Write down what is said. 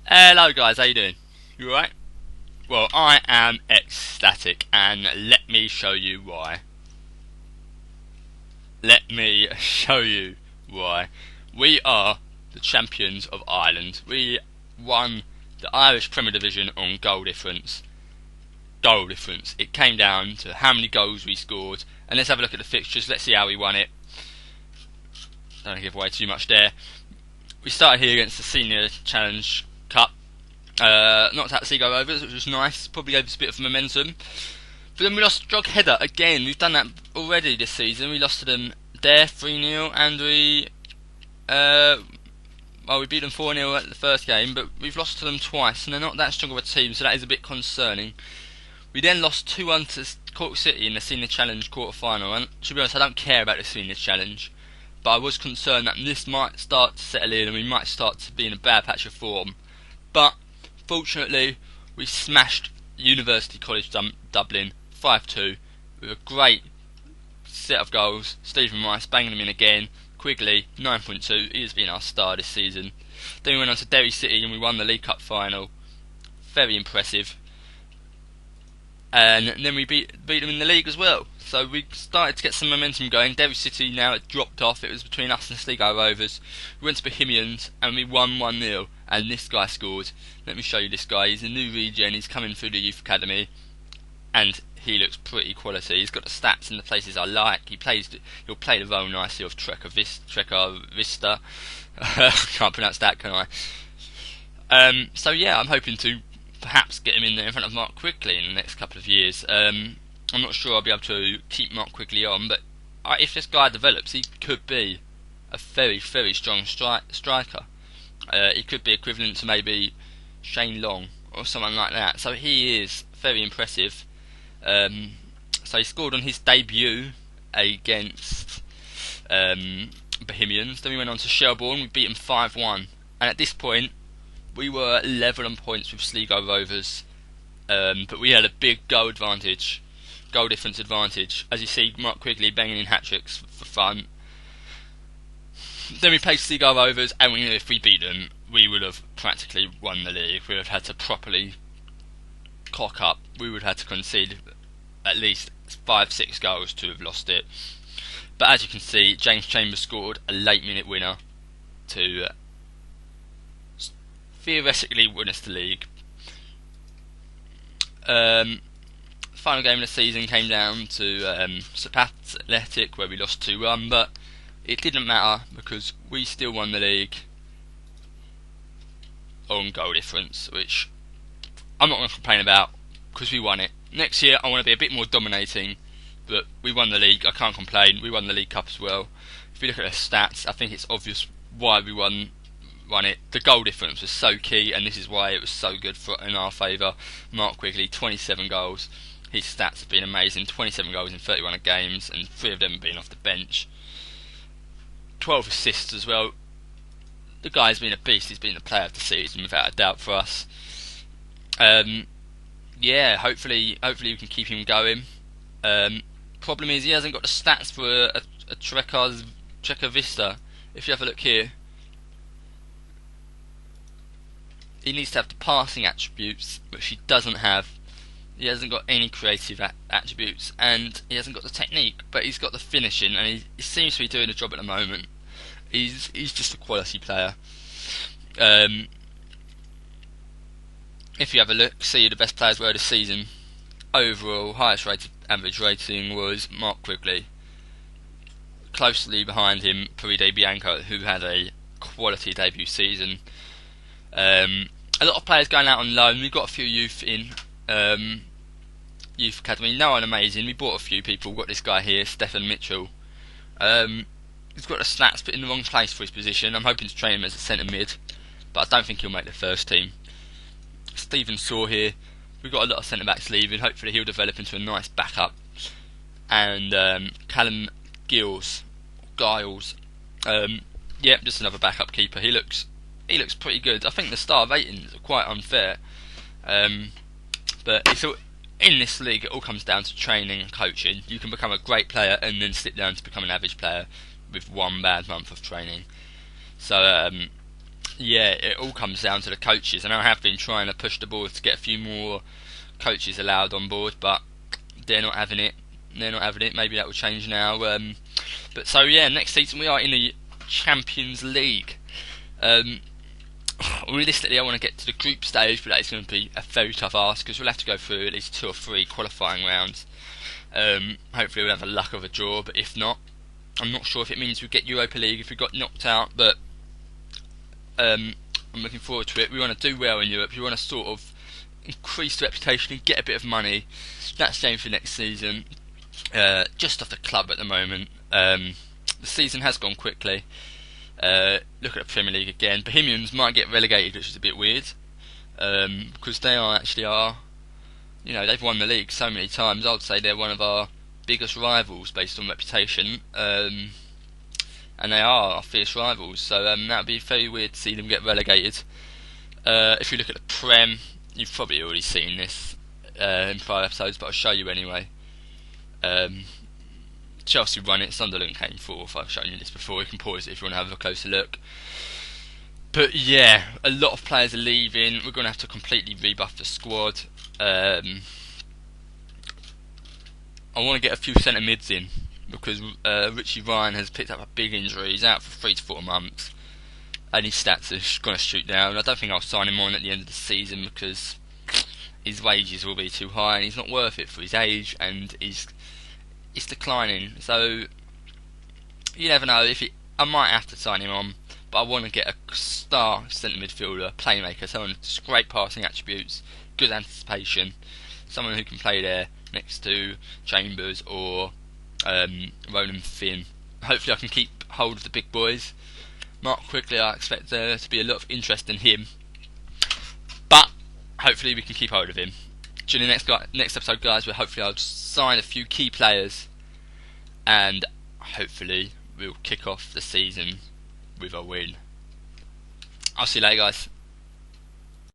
Hello guys, how you doing? You alright? Well, I am ecstatic and let me show you why. Let me show you why. We are the champions of Ireland. We won the Irish Premier Division on goal difference. Goal difference. It came down to how many goals we scored. And let's have a look at the fixtures. Let's see how we won it. Don't give away too much there. We started here against the Senior Challenge Cup. Knocked out Sligo Rovers, which was nice. Probably gave us a bit of momentum. But then we lost to Drogheda again. We've done that already this season. We lost to them there 3-0, and we beat them 4-0 at the first game, but we've lost to them twice, and they're not that strong of a team, so that is a bit concerning. We then lost 2-1 to Cork City in the Senior Challenge quarter-final, and to be honest, I don't care about the Senior Challenge, but I was concerned that this might start to settle in, and we might start to be in a bad patch of form. But fortunately, we smashed University College Dublin 5-2 with a great set of goals. Stephen Rice banging them in again. Quigley 9.2. He has been our star this season. Then we went on to Derry City and we won the League Cup final. Very impressive. And then we beat them in the league as well. So we started to get some momentum going. Derry City now it dropped off. It was between us and Sligo Rovers. We went to Bohemians and we won 1-0. And this guy scored. Let me show you this guy. He's a new regen. He's coming through the youth academy, and he looks pretty quality. He's got the stats in the places I like. He'll play the role nicely of Trekker Vista. I can't pronounce that, can I? So yeah, I'm hoping to perhaps get him in there in front of Mark Quigley in the next couple of years. I'm not sure I'll be able to keep Mark Quigley on, but if this guy develops, he could be a very, very strong striker. He could be equivalent to maybe Shane Long or someone like that. So he is very impressive. So he scored on his debut against Bohemians. Then we went on to Shelbourne. We beat them 5-1. And at this point, we were level on points with Sligo Rovers. But we had a big goal difference advantage. As you see, Mark Quigley banging in hat-tricks for fun. Then we played Sligo Rovers, and we knew if we beat them, we would have practically won the league. We would have had to properly cock up. We would have had to concede at least 5-6 goals to have lost it. But as you can see, James Chambers scored a late-minute winner to theoretically win us the league. Final game of the season came down to St Pat's Athletic, where we lost 2-1, but it didn't matter because we still won the league on goal difference, which I'm not going to complain about because we won it. Next year I want to be a bit more dominating, but we won the league. I can't complain. We won the League Cup as well. If you look at the stats, I think it's obvious why we won it. The goal difference was so key, and this is why it was so good in our favour. Mark Quigley, 27 goals. His stats have been amazing. 27 goals in 31 games, and 3 of them have been off the bench. 12 assists as well. The guy's been a beast. He's been the player of the season without a doubt for us. Yeah, hopefully we can keep him going. Problem is he hasn't got the stats for a Trekker Vista. If you have a look here, he needs to have the passing attributes, which he doesn't have. He hasn't got any creative attributes, and he hasn't got the technique, but he's got the finishing, and he seems to be doing the job at the moment. He's just a quality player. If you have a look, see who the best players were this season. Overall, highest rated average rating was Mark Quigley. Closely behind him, Paride Bianco, who had a quality debut season. A lot of players going out on loan. We've got a few youth in. Youth Academy, no one amazing. We bought a few people. We've got this guy here, Stephen Mitchell. He's got the stats but in the wrong place for his position. I'm hoping to train him as a centre mid, but I don't think he'll make the first team. Stephen Saw here. We've got a lot of centre backs leaving. Hopefully he'll develop into a nice backup. And Callum Giles. Yep, just another backup keeper. He looks pretty good. I think the star ratings are quite unfair. But it's all, in this league, it all comes down to training and coaching. You can become a great player and then slip down to become an average player with one bad month of training. So yeah, it all comes down to the coaches, and I have been trying to push the board to get a few more coaches allowed on board, but they're not having it. They're not having it. Maybe that will change now. But so yeah, next season we are in the Champions League. Realistically, I want to get to the group stage, but that is going to be a very tough ask because we'll have to go through at least 2 or 3 qualifying rounds. Hopefully, we'll have the luck of a draw, but if not, I'm not sure if it means we get Europa League if we got knocked out. But I'm looking forward to it. We want to do well in Europe. We want to sort of increase the reputation and get a bit of money. That's the aim for next season. Just off the club at the moment. The season has gone quickly. Look at the Premier League again. Bohemians might get relegated, which is a bit weird, because they are, you know, they've won the league so many times. I would say they're one of our biggest rivals based on reputation, and they are our fierce rivals. So that would be very weird to see them get relegated. If you look at the Prem, you've probably already seen this in prior episodes, but I'll show you anyway. Chelsea won it, Sunderland came fourth. I've shown you this before, you can pause it if you want to have a closer look. But yeah, a lot of players are leaving. We're going to have to completely rebuff the squad. I want to get a few centre mids in because Richie Ryan has picked up a big injury. He's out for 3 to 4 months and his stats are going to shoot down. I don't think I'll sign him on at the end of the season because his wages will be too high and he's not worth it for his age, and it's declining. So you never know. I might have to sign him on, but I want to get a star centre midfielder, playmaker, someone with great passing attributes, good anticipation, someone who can play there next to Chambers or Ronan Finn. Hopefully I can keep hold of the big boys. Mark Quigley, I expect there to be a lot of interest in him, but hopefully we can keep hold of him. During the next episode, guys, where hopefully I'll sign a few key players, and hopefully we'll kick off the season with a win. I'll see you later, guys.